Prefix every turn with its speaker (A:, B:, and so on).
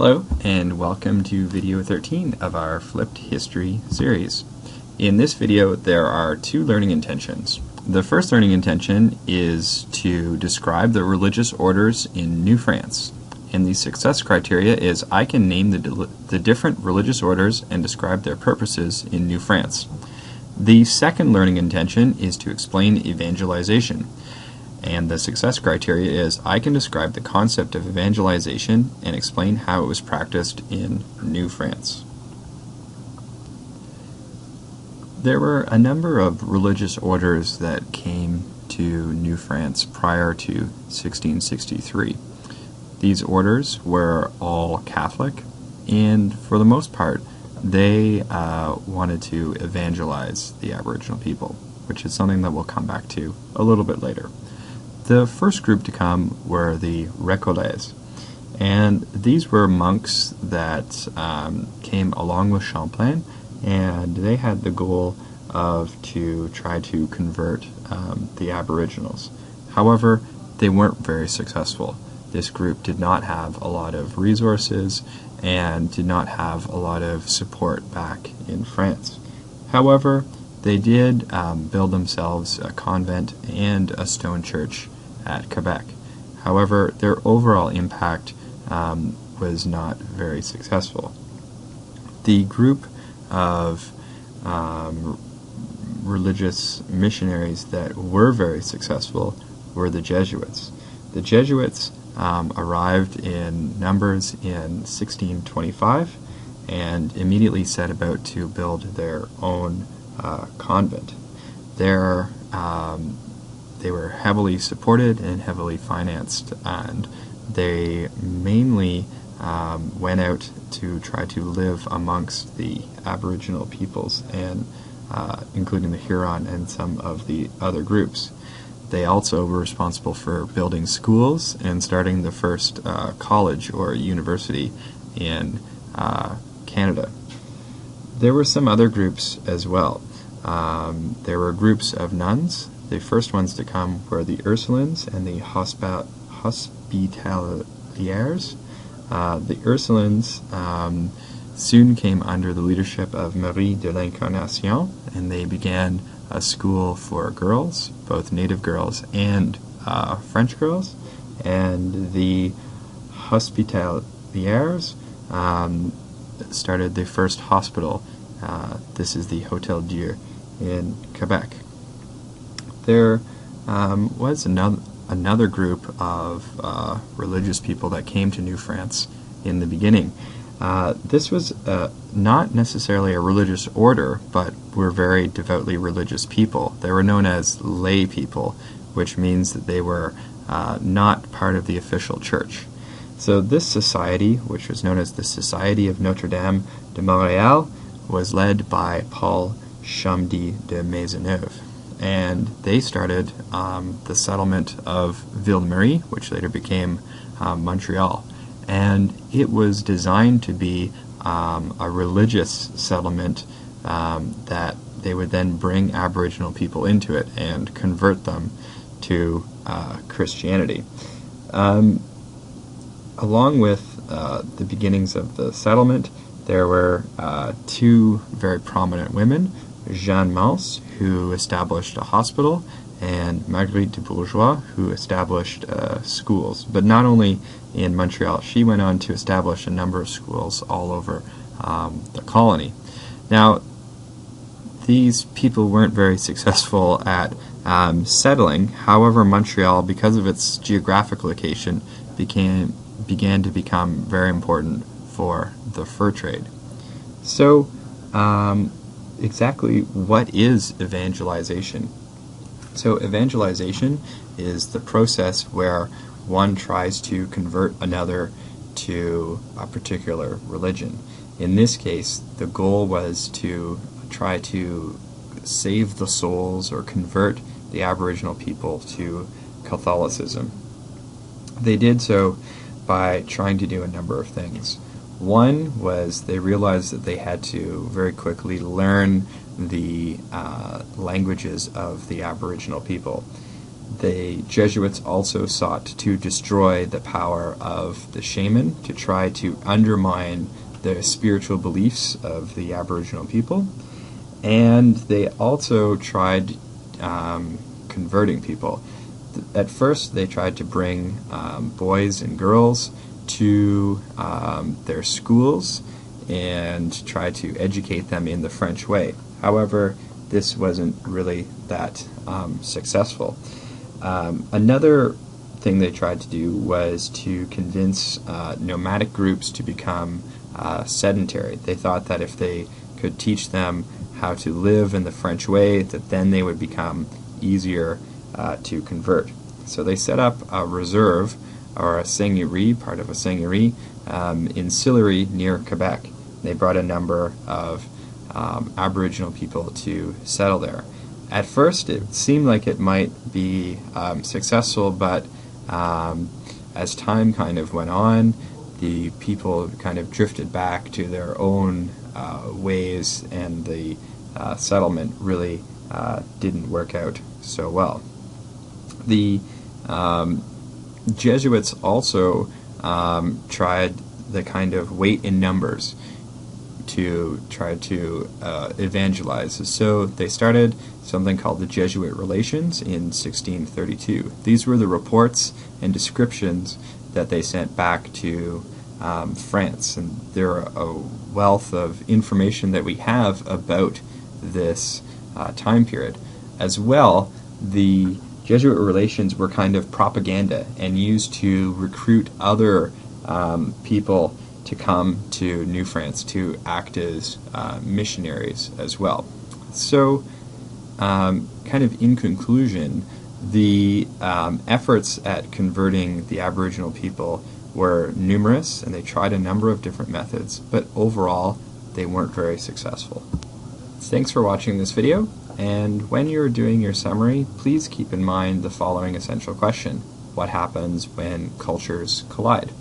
A: Hello, and welcome to video 13 of our Flipped History series. In this video, there are two learning intentions. The first learning intention is to describe the religious orders in New France. And the success criteria is I can name the different religious orders and describe their purposes in New France. The second learning intention is to explain evangelization. And the success criteria is I can describe the concept of evangelization and explain how it was practiced in New France. There were a number of religious orders that came to New France prior to 1663. These orders were all Catholic, and for the most part, they wanted to evangelize the Aboriginal people, which is something that we'll come back to a little bit later. The first group to come were the Recollets, and these were monks that came along with Champlain, and they had the goal of to try to convert the Aboriginals. However, they weren't very successful. This group did not have a lot of resources and did not have a lot of support back in France. However, they did build themselves a convent and a stone church at Quebec. However, their overall impact was not very successful. The group of religious missionaries that were very successful were the Jesuits. The Jesuits arrived in numbers in 1625 and immediately set about to build their own convent. They were heavily supported and heavily financed, and they mainly went out to try to live amongst the Aboriginal peoples, and including the Huron and some of the other groups. They also were responsible for building schools and starting the first college or university in Canada. There were some other groups as well. There were groups of nuns. The first ones to come were the Ursulines and the Hospitalières. The Ursulines soon came under the leadership of Marie de l'Incarnation, and they began a school for girls, both native girls and French girls. And the Hospitalières started the first hospital. This is the Hôtel Dieu in Quebec. There was another group of religious people that came to New France in the beginning. This was not necessarily a religious order, but were very devoutly religious people. They were known as lay people, which means that they were not part of the official church. So this society, which was known as the Society of Notre-Dame de Montréal, was led by Paul Chomedy de Maisonneuve. And they started the settlement of Ville-Marie, which later became Montreal. And it was designed to be a religious settlement that they would then bring Aboriginal people into it and convert them to Christianity. Along with the beginnings of the settlement, there were two very prominent women, Jeanne Mance, who established a hospital, and Marguerite de Bourgeois, who established schools. But not only in Montreal, she went on to establish a number of schools all over the colony. Now, these people weren't very successful at settling. However, Montreal, because of its geographic location, began to become very important for the fur trade. So, exactly what is evangelization? So evangelization is the process where one tries to convert another to a particular religion. In this case, the goal was to try to save the souls or convert the Aboriginal people to Catholicism. They did so by trying to do a number of things. One was they realized that they had to very quickly learn the languages of the Aboriginal people. The Jesuits also sought to destroy the power of the shaman, to try to undermine the spiritual beliefs of the Aboriginal people, and they also tried converting people. At first, they tried to bring boys and girls to their schools and try to educate them in the French way. However, this wasn't really that successful. Another thing they tried to do was to convince nomadic groups to become sedentary. They thought that if they could teach them how to live in the French way, that then they would become easier to convert. So they set up a reserve, or a seigneurie, part of a seigneurie, in Sillery near Quebec. They brought a number of Aboriginal people to settle there. At first, it seemed like it might be successful, but as time kind of went on, the people kind of drifted back to their own ways, and the settlement really didn't work out so well. The Jesuits also tried the kind of weight in numbers to try to evangelize. So they started something called the Jesuit Relations in 1632. These were the reports and descriptions that they sent back to France, and they're a wealth of information that we have about this time period. As well, the Jesuit Relations were kind of propaganda and used to recruit other people to come to New France to act as missionaries as well. So, kind of in conclusion, the efforts at converting the Aboriginal people were numerous, and they tried a number of different methods, but overall they weren't very successful. Thanks for watching this video, and when you're doing your summary, please keep in mind the following essential question: what happens when cultures collide?